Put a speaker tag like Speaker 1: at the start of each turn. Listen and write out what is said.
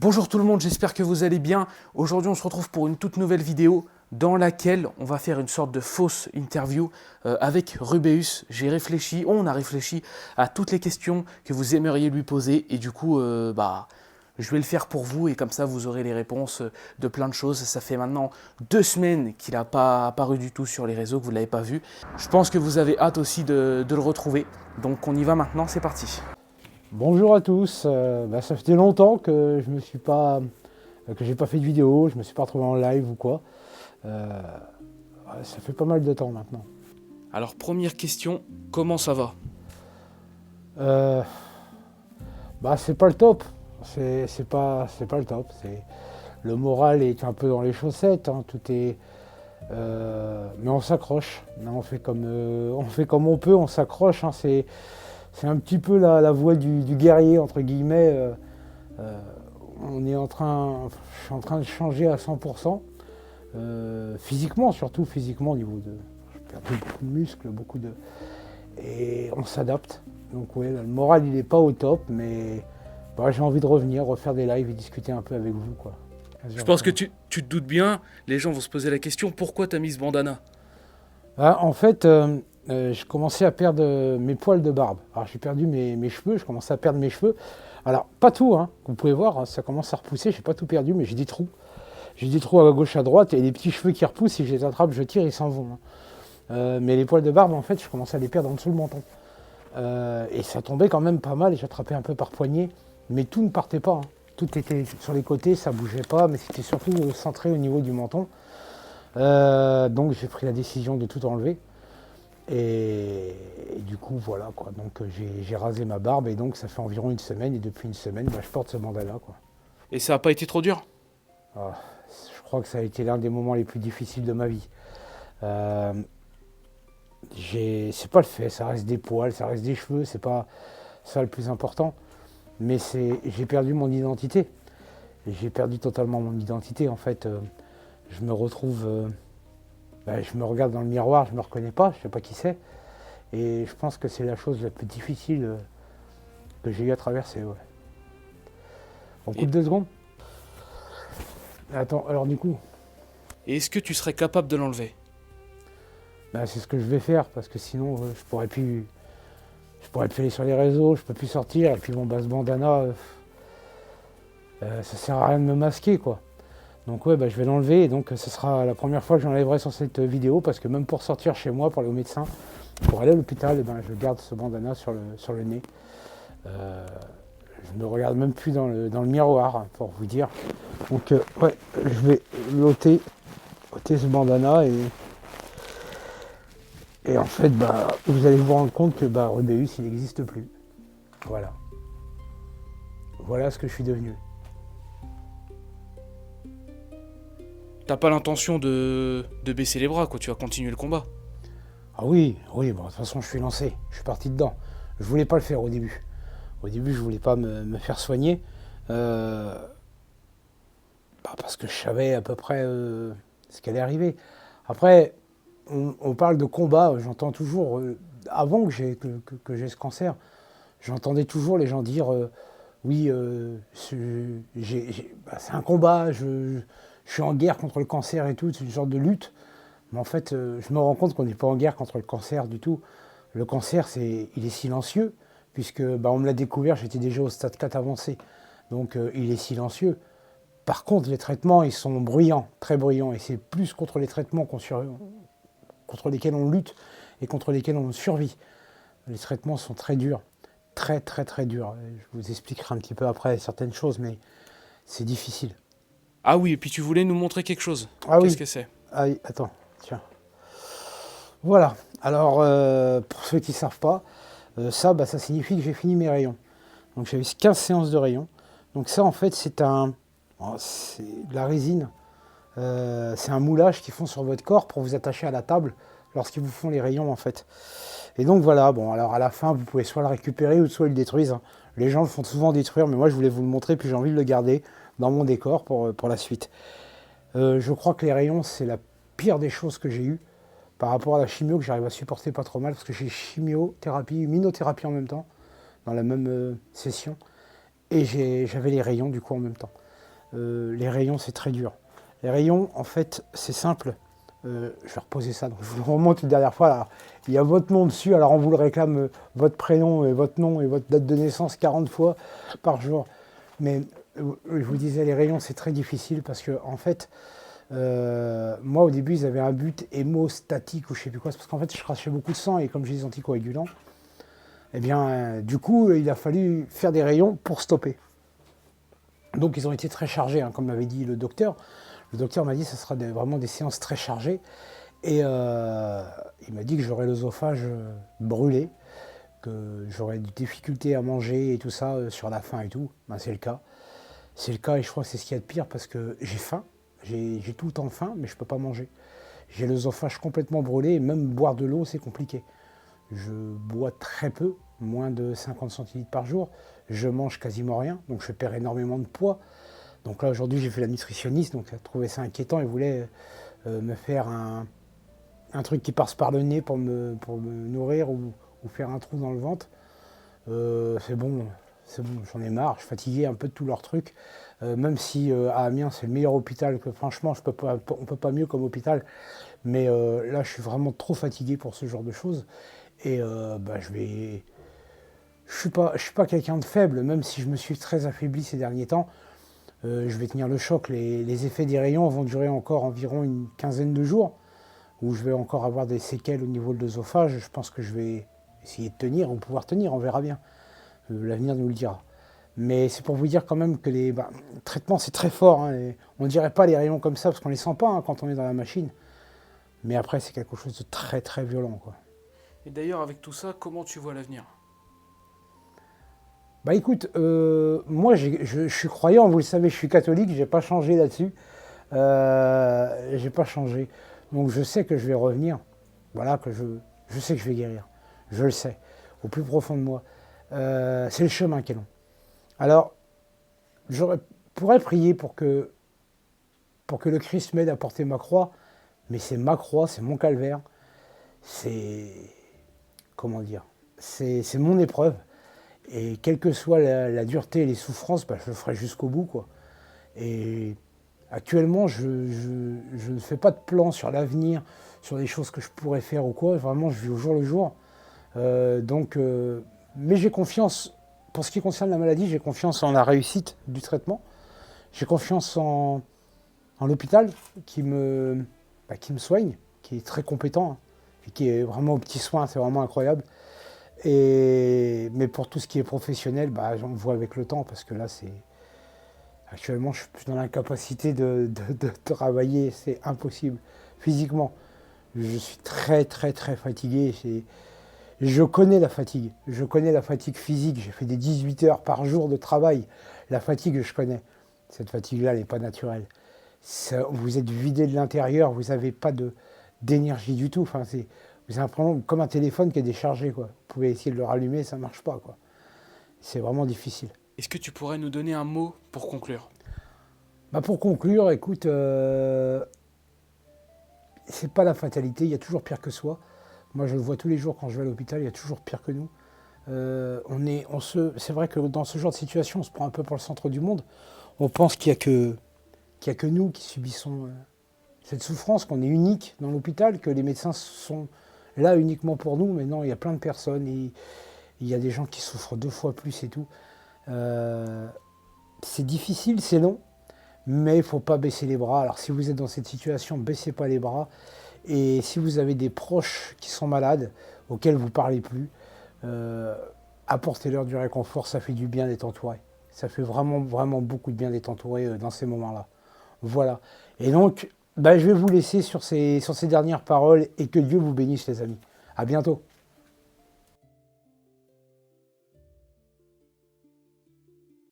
Speaker 1: Bonjour tout le monde, j'espère que vous allez bien. Aujourd'hui on se retrouve pour une toute nouvelle vidéo dans laquelle on va faire une sorte de fausse interview avec Rubéus. On a réfléchi à toutes les questions que vous aimeriez lui poser et du coup je vais le faire pour vous et comme ça vous aurez les réponses de plein de choses. Ça fait maintenant 2 semaines qu'il n'a pas apparu du tout sur les réseaux, que vous ne l'avez pas vu. Je pense que vous avez hâte aussi de le retrouver. Donc on y va maintenant, c'est parti.
Speaker 2: Bonjour à tous, ça fait longtemps que je me suis pas, que j'ai pas fait de vidéo, je me suis pas retrouvé en live ou quoi. Ça fait pas mal de temps maintenant.
Speaker 1: Alors première question, comment ça va ?
Speaker 2: C'est pas le top, c'est pas le top. Le moral est un peu dans les chaussettes, hein, mais on s'accroche. On fait comme on peut, on s'accroche. Hein, c'est un petit peu la voie du guerrier, entre guillemets. Je suis en train de changer à 100%. Physiquement, surtout physiquement, au niveau de. J'ai perdu beaucoup de muscles, et on s'adapte. Donc, ouais, le moral, il n'est pas au top, mais j'ai envie de refaire des lives et discuter un peu avec vous, quoi.
Speaker 1: Je pense que tu te doutes bien, les gens vont se poser la question, pourquoi t'as mis ce bandana ?
Speaker 2: En fait, je commençais à perdre mes poils de barbe. Alors j'ai perdu mes cheveux, je commençais à perdre mes cheveux. Alors pas tout, hein, vous pouvez voir, hein, ça commence à repousser, j'ai pas tout perdu, mais j'ai des trous. J'ai des trous à gauche, à droite, et les petits cheveux qui repoussent, si je les attrape, je tire, ils s'en vont. Hein. Mais les poils de barbe, en fait, je commençais à les perdre en dessous le menton. Et ça tombait quand même pas mal, et j'attrapais un peu par poignée, mais tout ne partait pas. Hein. Tout était sur les côtés, ça bougeait pas, mais c'était surtout centré au niveau du menton. Donc j'ai pris la décision de tout enlever. Et du coup, voilà quoi. Donc j'ai rasé ma barbe et donc ça fait environ une semaine. Et depuis une semaine, je porte ce bandana quoi.
Speaker 1: Et ça n'a pas été trop dur ?
Speaker 2: Je crois que ça a été l'un des moments les plus difficiles de ma vie. C'est pas le fait, ça reste des poils, ça reste des cheveux, c'est pas ça le plus important. Mais j'ai perdu mon identité. J'ai perdu totalement mon identité en fait. Je me retrouve. Je me regarde dans le miroir, je ne me reconnais pas, je ne sais pas qui c'est. Et je pense que c'est la chose la plus difficile que j'ai eu à traverser. Ouais. On coupe 2 secondes. Attends, alors du coup,
Speaker 1: Et est-ce que tu serais capable de l'enlever ?
Speaker 2: c'est ce que je vais faire, parce que sinon je pourrais plus aller sur les réseaux, je peux plus sortir. Et puis ce bandana, ça sert à rien de me masquer quoi. Donc ouais, je vais l'enlever et donc ce sera la première fois que j'enlèverai sur cette vidéo parce que même pour sortir chez moi, pour aller au médecin, pour aller à l'hôpital, je garde ce bandana sur le nez. Je ne me regarde même plus dans le miroir pour vous dire. Donc je vais ôter ce bandana et en fait vous allez vous rendre compte que Rubéus il n'existe plus. Voilà. Voilà ce que je suis devenu.
Speaker 1: T'as pas l'intention de baisser les bras, quoi, tu vas continuer le combat.
Speaker 2: Ah oui, de toute façon je suis lancé, je suis parti dedans. Je voulais pas le faire au début. Au début je voulais pas me faire soigner. Parce que je savais à peu près ce qui allait arriver. Après, on parle de combat, j'entends toujours, avant que j'ai ce cancer, j'entendais toujours les gens dire oui, c'est un combat, je suis en guerre contre le cancer et tout, c'est une sorte de lutte. Mais en fait, je me rends compte qu'on n'est pas en guerre contre le cancer du tout. Le cancer, il est silencieux, puisque on me l'a découvert, j'étais déjà au stade 4 avancé. Donc il est silencieux. Par contre, les traitements, ils sont bruyants, très bruyants. Et c'est plus contre les traitements contre lesquels on lutte et contre lesquels on survit. Les traitements sont très durs, très très très durs. Je vous expliquerai un petit peu après certaines choses, mais c'est difficile.
Speaker 1: Ah oui, et puis tu voulais nous montrer quelque chose.
Speaker 2: Ah
Speaker 1: Qu'est-ce
Speaker 2: oui.
Speaker 1: que c'est ?
Speaker 2: Ah oui, attends, tiens. Voilà. Alors, pour ceux qui ne savent pas, ça signifie que j'ai fini mes rayons. Donc j'ai eu 15 séances de rayons. Donc ça, en fait, c'est de la résine. C'est un moulage qu'ils font sur votre corps pour vous attacher à la table lorsqu'ils vous font les rayons, en fait. Et donc voilà, alors à la fin, vous pouvez soit le récupérer ou soit ils le détruisent. Hein. Les gens le font souvent détruire, mais moi, je voulais vous le montrer, puis j'ai envie de le garder dans mon décor pour la suite. Je crois que les rayons, c'est la pire des choses que j'ai eues par rapport à la chimio que j'arrive à supporter pas trop mal, parce que j'ai chimiothérapie, immunothérapie en même temps, dans la même session, et j'avais les rayons du coup en même temps. les rayons, c'est très dur. Les rayons, en fait, c'est simple. Je vais reposer ça, donc je vous le remonte une dernière fois. Alors, il y a votre nom dessus, alors on vous le réclame, votre prénom et votre nom et votre date de naissance 40 fois par jour. Mais je vous disais, les rayons, c'est très difficile parce que, en fait, moi, au début, ils avaient un but hémostatique ou je sais plus quoi. C'est parce qu'en fait, je crachais beaucoup de sang et comme j'ai des anticoagulants, eh bien, du coup, il a fallu faire des rayons pour stopper. Donc, ils ont été très chargés, hein, comme m'avait dit le docteur. Le docteur m'a dit que ce sera vraiment des séances très chargées. Et il m'a dit que j'aurais l'œsophage brûlé, que j'aurais des difficultés à manger et tout ça sur la faim et tout. Ben, c'est le cas. C'est le cas et je crois que c'est ce qu'il y a de pire parce que j'ai faim. J'ai tout le temps faim, mais je ne peux pas manger. J'ai l'œsophage complètement brûlé et même boire de l'eau, c'est compliqué. Je bois très peu, moins de 50 centilitres par jour. Je mange quasiment rien, donc je perds énormément de poids. Donc là, aujourd'hui, j'ai fait la nutritionniste, donc elle a trouvé ça inquiétant. Elle voulait me faire un truc qui passe par le nez pour me nourrir ou faire un trou dans le ventre. C'est bon, j'en ai marre. Je suis fatigué un peu de tous leurs trucs. Même si à Amiens, c'est le meilleur hôpital, que franchement, on ne peut pas mieux comme hôpital. Mais là, je suis vraiment trop fatigué pour ce genre de choses. Et je ne suis pas quelqu'un de faible, même si je me suis très affaibli ces derniers temps. Je vais tenir le choc. Les effets des rayons vont durer encore environ une quinzaine de jours, où je vais encore avoir des séquelles au niveau de l'œsophage. Je pense que je vais essayer de tenir ou pouvoir tenir, on verra bien. L'avenir nous le dira. Mais c'est pour vous dire quand même que le traitement, c'est très fort. Hein, on ne dirait pas les rayons comme ça, parce qu'on ne les sent pas hein, quand on est dans la machine. Mais après, c'est quelque chose de très très violent, quoi.
Speaker 1: Et d'ailleurs, avec tout ça, comment tu vois l'avenir?
Speaker 2: Bah écoute, moi je suis croyant, vous le savez, je suis catholique, j'ai pas changé là-dessus. J'ai pas changé. Donc je sais que je vais revenir. Voilà, je sais que je vais guérir. Je le sais, au plus profond de moi. C'est le chemin qui est long. Alors, je pourrais prier pour que le Christ m'aide à porter ma croix, mais c'est ma croix, c'est mon calvaire, c'est, comment dire, c'est mon épreuve. Et quelle que soit la dureté et les souffrances, je le ferai jusqu'au bout, quoi. Et actuellement, je ne fais pas de plan sur l'avenir, sur les choses que je pourrais faire ou quoi. Vraiment, je vis au jour le jour. Mais j'ai confiance, pour ce qui concerne la maladie, j'ai confiance en la réussite du traitement. J'ai confiance en l'hôpital qui me soigne, qui est très compétent, hein, et qui est vraiment aux petits soins, c'est vraiment incroyable. Mais pour tout ce qui est professionnel, j'en vois avec le temps, parce que là, actuellement, je suis dans l'incapacité de travailler, c'est impossible, physiquement. Je suis très, très, très fatigué. Je connais la fatigue physique. J'ai fait des 18 heures par jour de travail. La fatigue, je connais. Cette fatigue-là, elle n'est pas naturelle. Vous êtes vidé de l'intérieur, vous n'avez pas d'énergie du tout. Enfin, vous avez comme un téléphone qui est déchargé, quoi. Vous pouvez essayer de le rallumer, ça ne marche pas, quoi. C'est vraiment difficile.
Speaker 1: Est-ce que tu pourrais nous donner un mot pour conclure?
Speaker 2: Pour conclure, écoute, c'est pas la fatalité, il y a toujours pire que soi. Moi, je le vois tous les jours quand je vais à l'hôpital, il y a toujours pire que nous. C'est vrai que dans ce genre de situation, on se prend un peu pour le centre du monde. On pense qu'il n'y a que nous qui subissons cette souffrance, qu'on est unique dans l'hôpital, que les médecins sont là uniquement pour nous. Mais non, il y a plein de personnes, il y a des gens qui souffrent 2 fois plus et tout. C'est difficile, c'est long, mais il ne faut pas baisser les bras. Alors si vous êtes dans cette situation, ne baissez pas les bras. Et si vous avez des proches qui sont malades, auxquels vous ne parlez plus, apportez-leur du réconfort, ça fait du bien d'être entouré. Ça fait vraiment, vraiment beaucoup de bien d'être entouré dans ces moments-là. Voilà. Et donc, je vais vous laisser sur ces dernières paroles et que Dieu vous bénisse, les amis. À bientôt.